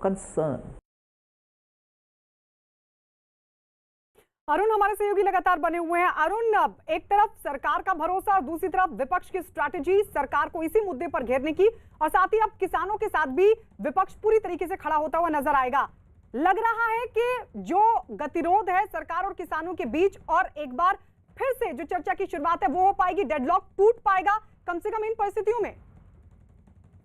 concern. Arun हमारे सहयोगी लगातार बने हुए हैं। अरुण, एक तरफ सरकार का भरोसा और दूसरी तरफ विपक्ष की स्ट्रैटेजी सरकार को इसी मुद्दे पर घेरने की, और साथ ही अब किसानों के साथ भी विपक्ष पूरी तरीके से खड़ा होता हुआ नजर आएगा। लग रहा है कि जो गतिरोध है सरकार और किसानों के बीच, और एक बार फिर से जो चर्चा की शुरुआत है वो हो पाएगी, डेडलॉक टूट पाएगा कम से कम इन परिस्थितियों में।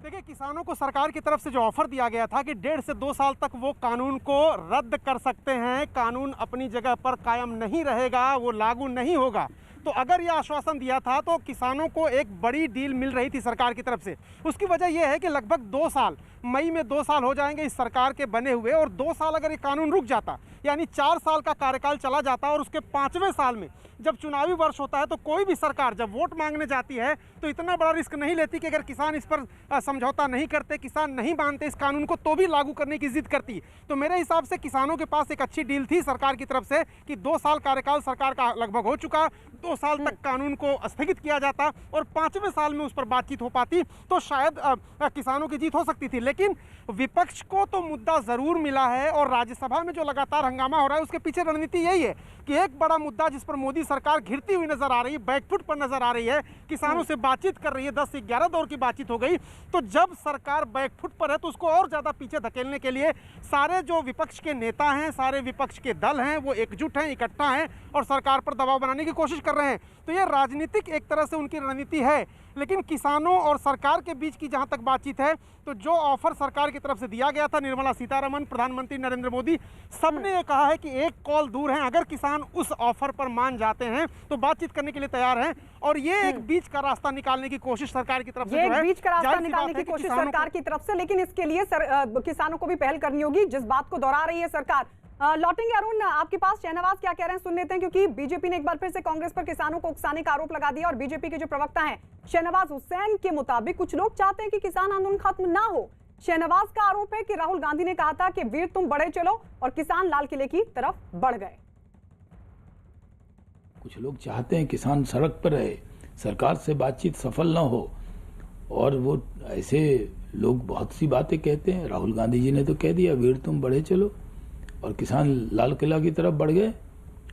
देखिए, किसानों को सरकार की तरफ से जो ऑफर दिया गया था कि 1.5 से 2 साल तक वो कानून को रद्द कर सकते हैं, कानून अपनी जगह पर कायम नहीं रहेगा, वो लागू नहीं होगा। तो अगर ये आश्वासन दिया था तो किसानों को एक बड़ी डील मिल रही थी सरकार की तरफ से। उसकी वजह यह है कि लगभग 2 साल, मई में 2 साल हो जाएंगे इस सरकार के बने हुए, और 2 साल अगर ये कानून रुक जाता, यानी 4 साल का कार्यकाल चला जाता, और उसके 5वें साल में जब चुनावी वर्ष होता है तो कोई भी सरकार जब वोट मांगने जाती है तो इतना बड़ा रिस्क नहीं लेती कि अगर किसान इस पर समझौता नहीं करते, किसान नहीं मानते इस कानून को, तो भी लागू करने की जिद करती। तो मेरे हिसाब से किसानों के पास एक अच्छी डील थी सरकार की तरफ से कि 2 साल कार्यकाल सरकार का लगभग हो चुका, 2 साल तक कानून को स्थगित किया जाता और 5वें साल में उस पर बातचीत हो पाती तो शायद किसानों की जीत हो सकती थी। लेकिन विपक्ष को तो मुद्दा जरूर मिला है, और राज्यसभा में जो लगातार हंगामा हो रहा है उसके पीछे रणनीति यही है कि एक बड़ा मुद्दा जिस पर मोदी सरकार घिरती हुई नजर आ रही है, बैकफुट पर नजर आ रही है, किसानों से बातचीत कर रही है, 10 से 11 दौर की बातचीत हो गई। तो जब सरकार बैकफुट पर है तो उसको और ज्यादा पीछे धकेलने के लिए सारे जो विपक्ष के नेता हैं, सारे विपक्ष के दल हैं, वो एकजुट हैं, इकट्ठा हैं और सरकार पर दबाव बनाने की कोशिश कर रहे हैं। तो ये राजनीतिक एक तरह से उनकी रणनीति है। लेकिन किसानों और सरकार के बीच की जहां तक बातचीत है, तो जो ऑफर सरकार की तरफ से दिया गया था, निर्मला सीतारमण, प्रधानमंत्री नरेंद्र मोदी, सबने ये कहा है कि एक कॉल दूर है, अगर किसान उस ऑफर पर मान जाते हैं तो बातचीत करने के लिए तैयार हैं। और ये एक बीच का रास्ता निकालने की कोशिश सरकार की तरफ से जो है, बीच का रास्ता निकालने की कोशिश सरकार की तरफ से, लेकिन इसके लिए किसानों को भी पहल करनी होगी, जिस बात को दोहरा रही है सरकार। लौटेंगे अरुण आपके पास, शहनवाज क्या कह रहे हैं सुन लेते हैं, क्योंकि बीजेपी ने एक बार फिर से कांग्रेस पर किसानों को उकसाने का आरोप लगा दिया, और बीजेपी के जो प्रवक्ता हैं शहनवाज हुसैन के मुताबिक कुछ लोग चाहते हैं कि किसान आंदोलन खत्म ना हो। शहनवाज का आरोप है कि राहुल गांधी ने कहा था कि वीर तुम बढ़े चलो, और किसान लाल किले की तरफ बढ़ गए। कुछ लोग चाहते हैं किसान सड़क पर रहे, सरकार से बातचीत सफल ना हो, और वो ऐसे लोग बहुत सी बातें कहते हैं। राहुल गांधी जी ने तो कह दिया वीर तुम बढ़े चलो, और किसान लाल किला की तरफ बढ़ गए,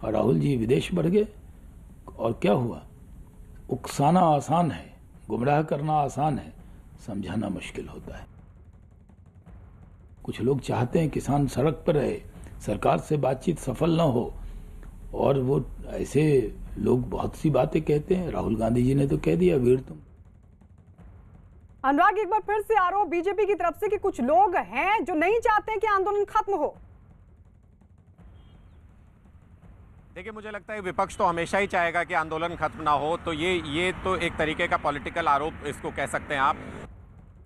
और राहुल जी विदेश बढ़ गए। और क्या हुआ? उकसाना आसान है, गुमराह करना आसान है, समझाना मुश्किल होता है। कुछ लोग चाहते हैं किसान सड़क पर रहे, सरकार से बातचीत सफल ना हो, और वो ऐसे लोग बहुत सी बातें कहते हैं। राहुल गांधी जी ने तो कह दिया वीर तुम। अनुराग, एक बार फिर से आरोप बीजेपी की तरफ से कि कुछ लोग हैं जो नहीं चाहते कि आंदोलन खत्म हो। देखिए, मुझे लगता है विपक्ष तो हमेशा ही चाहेगा कि आंदोलन खत्म ना हो, तो ये तो एक तरीके का पॉलिटिकल आरोप इसको कह सकते हैं आप।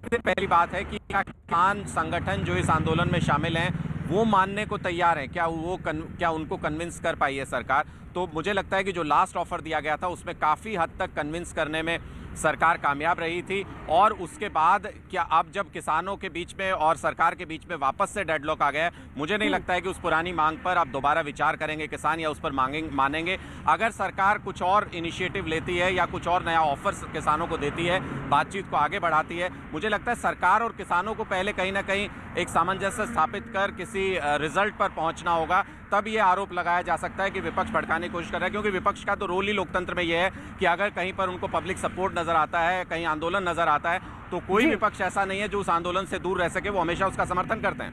पहली बात है कि किसान संगठन जो इस आंदोलन में शामिल हैं वो मानने को तैयार हैं, क्या उनको कन्विंस कर पाई है सरकार? तो मुझे लगता है कि जो लास्ट ऑफर दिया गया था उसमें काफ़ी हद तक कन्विंस करने में सरकार कामयाब रही थी। और उसके बाद क्या अब जब किसानों के बीच में और सरकार के बीच में वापस से डेडलॉक आ गया, मुझे नहीं लगता है कि उस पुरानी मांग पर अब दोबारा विचार करेंगे किसान या उस पर मानेंगे। अगर सरकार कुछ और इनिशिएटिव लेती है या कुछ और नया ऑफर किसानों को देती है, बातचीत को आगे बढ़ाती है, मुझे लगता है सरकार और किसानों को पहले कहीं ना कहीं एक सामंजस्य स्थापित कर किसी रिजल्ट पर पहुंचना होगा, तब ये आरोप लगाया जा सकता है कि विपक्ष भड़काने की कोशिश कर रहा है। क्योंकि विपक्ष का तो रोल ही लोकतंत्र में ये है कि अगर कहीं पर उनको पब्लिक सपोर्ट नजर आता है, कहीं आंदोलन नजर आता है, तो कोई विपक्ष ऐसा नहीं है जो उस आंदोलन से दूर रह सके, वो हमेशा उसका समर्थन करते हैं।